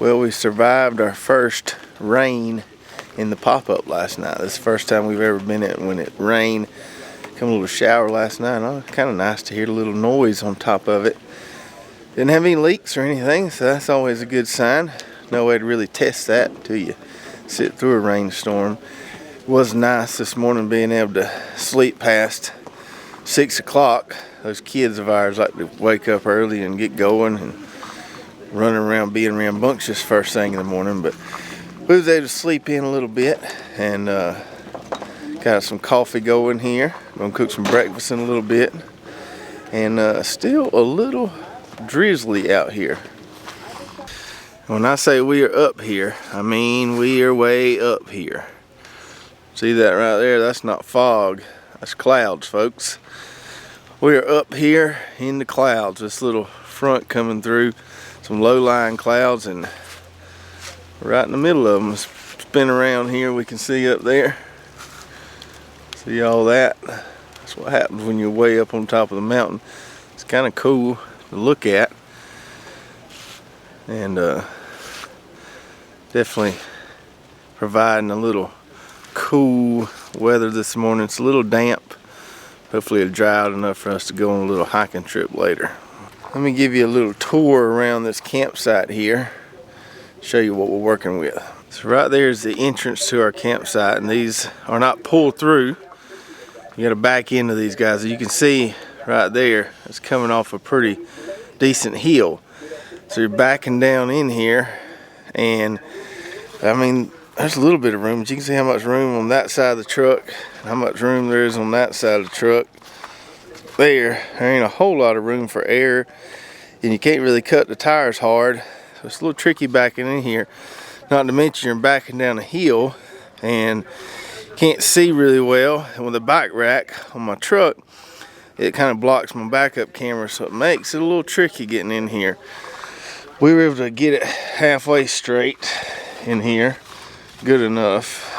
Well, we survived our first rain in the pop-up last night. This is the first time we've ever been in when it rained. Come a little shower last night. Oh, kind of nice to hear the little noise on top of it. Didn't have any leaks or anything, so that's always a good sign. No way to really test that until you sit through a rainstorm. It was nice this morning being able to sleep past 6 o'clock. Those kids of ours like to wake up early and get going and running around being rambunctious first thing in the morning, but we was able to sleep in a little bit and got some coffee going here. Gonna cook some breakfast in a little bit, and still a little drizzly out here. When I say we are up here, I mean we are way up here. See that right there? That's not fog, that's clouds, folks. We are up here in the clouds. This little front coming through, some low-lying clouds, and right in the middle of them, spin around here, we can see up there. See all that? That's what happens when you're way up on top of the mountain. It's kind of cool to look at, and definitely providing a little cool weather this morning. It's a little damp. Hopefully it'll dry out enough for us to go on a little hiking trip later. Let me give you a little tour around this campsite here. Show you what we're working with. So right there is the entrance to our campsite, and these are not pulled through. You gotta back into these guys. As you can see right there, it's coming off a pretty decent hill. So you're backing down in here, and I mean, there's a little bit of room, but you can see how much room on that side of the truck, and how much room there is on that side of the truck. There ain't a whole lot of room for air, and you can't really cut the tires hard. So it's a little tricky backing in here. Not to mention you're backing down a hill and can't see really well. And with a bike rack on my truck, it kind of blocks my backup camera, so it makes it a little tricky getting in here. We were able to get it halfway straight in here. Good enough.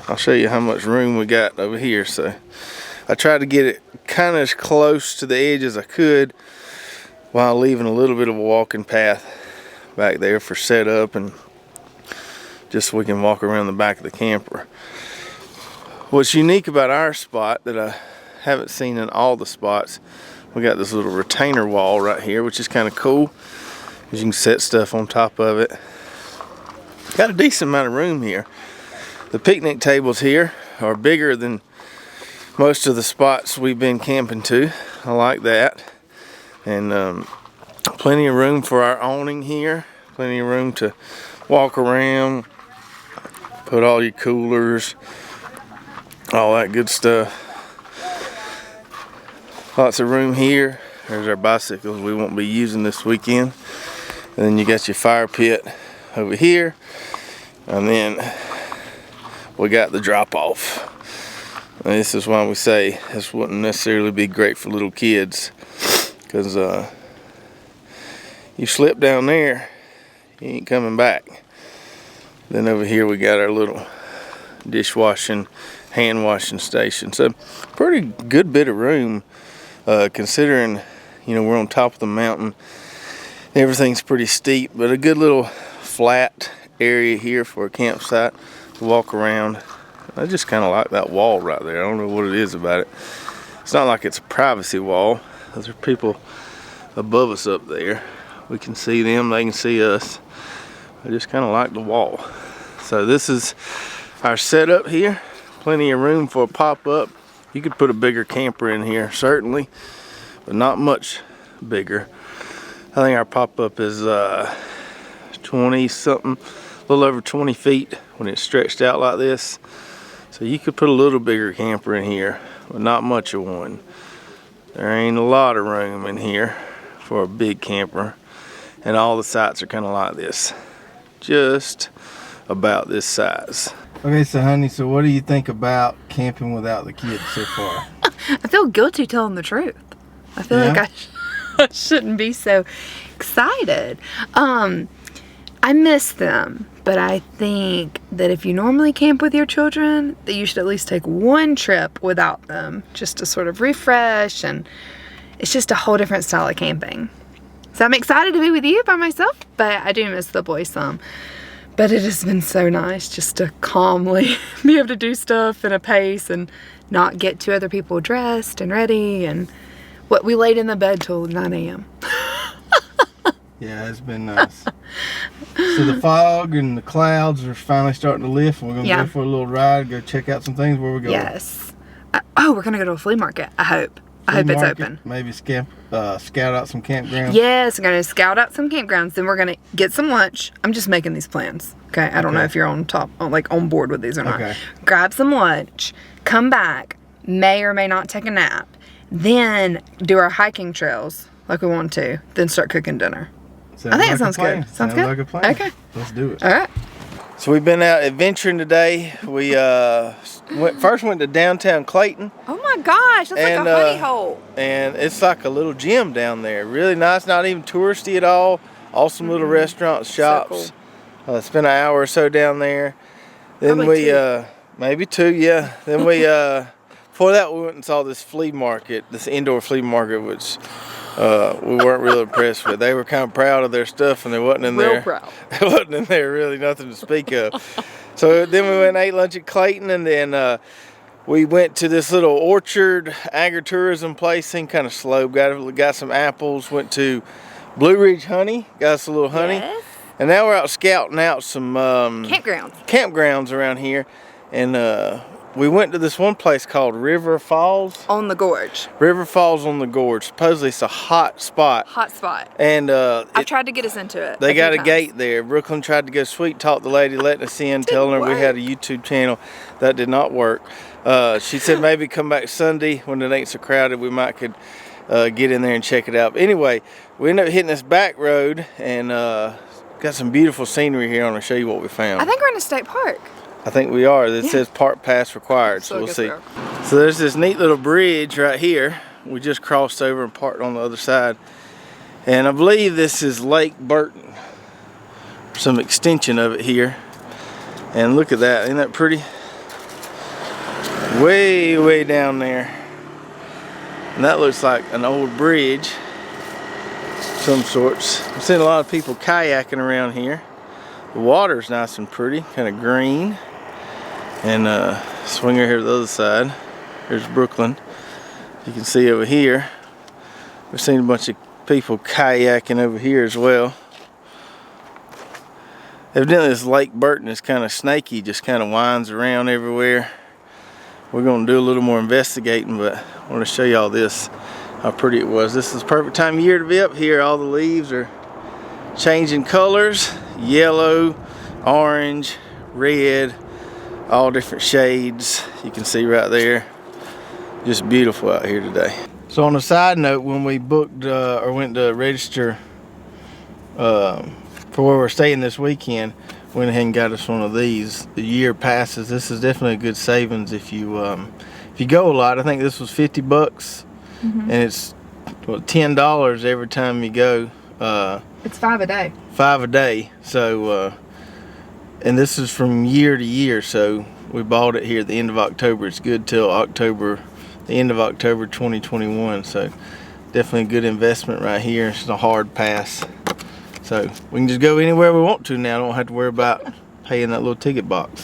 I'll show you how much room we got over here. So I tried to get it kind of as close to the edge as I could while leaving a little bit of a walking path back there for setup, and just so we can walk around the back of the camper. What's unique about our spot that I haven't seen in all the spots, we got this little retainer wall right here, which is kind of cool, because you can set stuff on top of it. Got a decent amount of room here. The picnic tables here are bigger than most of the spots we've been camping to. I like that. And plenty of room for our awning here. Plenty of room to walk around, put all your coolers, all that good stuff. Lots of room here. There's our bicycles we won't be using this weekend. And then you got your fire pit over here, and then we got the drop off. And this is why we say this wouldn't necessarily be great for little kids, because you slip down there, you ain't coming back. Then over here we got our little dishwashing, hand washing station. So pretty good bit of room, considering, you know, we're on top of the mountain. Everything's pretty steep, but a good little flat area here for a campsite to walk around. I just kind of like that wall right there. I don't know what it is about it. It's not like it's a privacy wall. Those are people above us up there. We can see them, they can see us. I just kind of like the wall. So this is our setup here. Plenty of room for a pop-up. You could put a bigger camper in here, certainly, but not much bigger. I think our pop-up is 20-something, a little over 20 feet when it's stretched out like this. So you could put a little bigger camper in here, but not much of one. There ain't a lot of room in here for a big camper, and all the sites are kind of like this, just about this size. Okay, so honey, so what do you think about camping without the kids so far? I feel guilty telling the truth. I feel like I shouldn't be so excited. I miss them, but I think that if you normally camp with your children, that you should at least take one trip without them, just to sort of refresh, and it's just a whole different style of camping. So I'm excited to be with you by myself, but I do miss the boys some. But it has been so nice just to calmly be able to do stuff in a pace and not get two other people dressed and ready. And what we laid in the bed till 9 a.m. Yeah, it's been nice. So the fog and the clouds are finally starting to lift. And we're going to go for a little ride, go check out some things. Where we're going? Yes. Oh, we're going to go to a flea market, I hope. I hope it's open. Maybe scout out some campgrounds. Yes, we're going to scout out some campgrounds. Then we're going to get some lunch. I'm just making these plans. Okay, I don't know if you're on board with these or not. Grab some lunch, come back, may or may not take a nap, then do our hiking trails like we want to, then start cooking dinner. I think it sounds good. Sounds good? Like a plan. Okay. Let's do it. All right. So we've been out adventuring today. We first went to downtown Clayton. Oh my gosh, that's like a honey hole. And it's like a little gym down there. Really nice, not even touristy at all. Awesome little restaurants, shops. So cool. Spent an hour or so down there. Then maybe two, yeah. Then we before that we went and saw this flea market, this indoor flea market, which we weren't really impressed with. They were kind of proud of their stuff, and there wasn't in there. Real proud. There wasn't in there really nothing to speak of. So then we went and ate lunch at Clayton, and then we went to this little orchard agritourism place. Seemed kind of slow. Got some apples. Went to Blue Ridge Honey. Got us a little honey. Yes. And now we're out scouting out some campgrounds around here, and we went to this one place called River Falls. On the gorge. River Falls on the gorge. Supposedly it's a hot spot. Hot spot. And I've tried to get us into it. They got a gate there. Brooklyn tried to go sweet talk the lady letting us in, telling her we had a YouTube channel. That did not work. She said maybe come back Sunday when it ain't so crowded. We might could get in there and check it out. But anyway, we ended up hitting this back road and got some beautiful scenery here. I'm going to show you what we found. I think we're in a state park. I think we are. It says park pass required, so we'll see. So there's this neat little bridge right here. We just crossed over and parked on the other side. And I believe this is Lake Burton. Some extension of it here. And look at that. Isn't that pretty? Way, way down there. And that looks like an old bridge of some sorts. I'm seeing a lot of people kayaking around here. The water's nice and pretty, kind of green. And swing her here to the other side. Here's Brooklyn. You can see over here. We've seen a bunch of people kayaking over here as well. Evidently this Lake Burton is kind of snaky, just kind of winds around everywhere. We're going to do a little more investigating, but I want to show y'all this, how pretty it was. This is the perfect time of year to be up here. All the leaves are changing colors. Yellow, orange, red, all different shades. You can see right there. Just beautiful out here today. So on a side note, when we booked or went to register for where we're staying this weekend, went ahead and got us one of these, the year passes. This is definitely a good savings if you go a lot. I think this was $50, and it's $10 every time you go. It's $5 a day. $5 a day. So, and this is from year to year. So we bought it here at the end of October. It's good till the end of October 2021. So definitely a good investment right here. It's a hard pass. So we can just go anywhere we want to now. Don't have to worry about paying that little ticket box.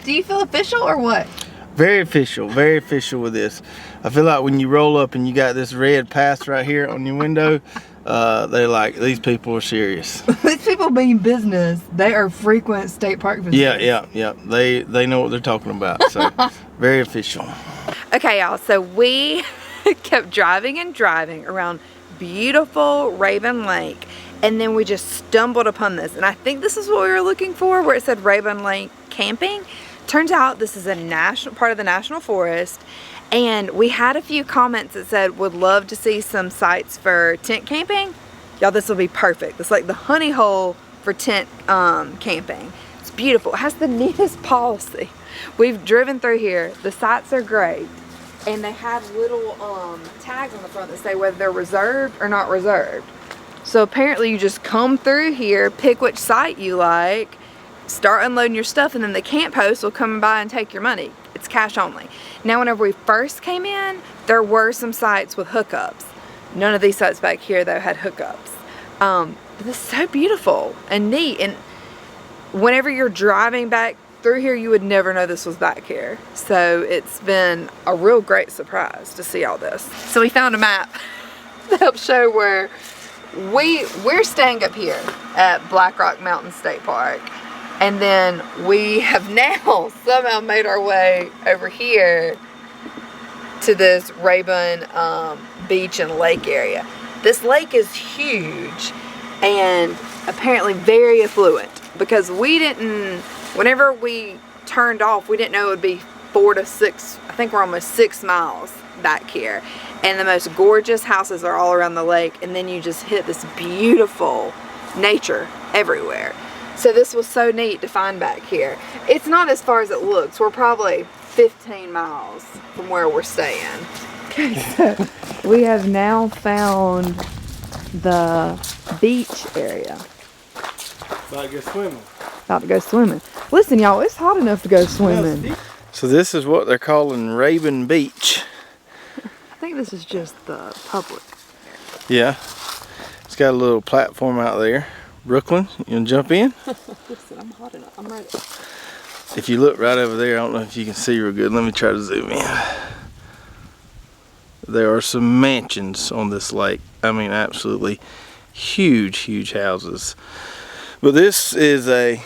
Do you feel official or what? Very official with this. I feel like when you roll up and you got this red pass right here on your window, they're like, these people are serious. These people mean business. They are frequent state park visitors. Yeah. They know what they're talking about. So very official. Okay, y'all. So we kept driving and driving around beautiful Raven Lake, and then we just stumbled upon this, and I think this is what we were looking for, where it said Raven Lake camping. Turns out this is a national part of the national forest, and we had a few comments that said would love to see some sites for tent camping. Y'all, this will be perfect. It's like the honey hole for tent camping. It's beautiful. It has the neatest policy. We've driven through here. The sites are great, and they have little tags on the front that say whether they're reserved or not reserved. So apparently you just come through here, pick which site you like, start unloading your stuff, and then the camp host will come by and take your money. It's cash only. Now, whenever we first came in, there were some sites with hookups. None of these sites back here though had hookups. But this is so beautiful and neat, and whenever you're driving back through here, you would never know this was back here. So it's been a real great surprise to see all this. So we found a map to help show where we're staying up here at BLACKROCK Mountain State Park. And then we have now somehow made our way over here to this Rayburn beach and lake area. This lake is huge and apparently very affluent, because we didn't, whenever we turned off, we didn't know it would be 4 to 6, I think we're almost 6 miles back here. And the most gorgeous houses are all around the lake, and then you just hit this beautiful nature everywhere. So this was so neat to find back here. It's not as far as it looks. We're probably 15 miles from where we're staying. Okay, so we have now found the beach area. About to go swimming. About to go swimming. Listen, y'all, it's hot enough to go swimming. So this is what they're calling Rayburn Beach. I think this is just the public. Yeah. It's got a little platform out there. Brooklyn, you wanna jump in? Listen, I'm hot enough. I'm ready. If you look right over there, I don't know if you can see real good. Let me try to zoom in. There are some mansions on this lake. I mean, absolutely huge, huge houses. But this is a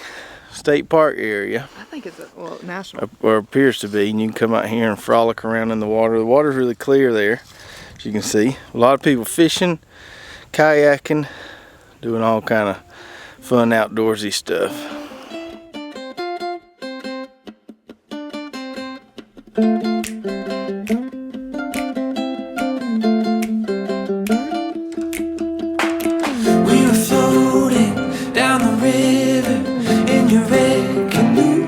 state park area. I think it's national. Or appears to be. And you can come out here and frolic around in the water. The water's really clear there, as you can see. A lot of people fishing, kayaking, doing all kind of fun outdoorsy stuff. We were floating down the river in your red canoe.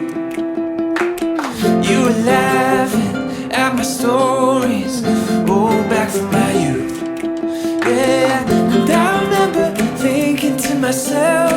You were laughing at my stories, all back from my youth. Yeah, and I remember thinking to myself,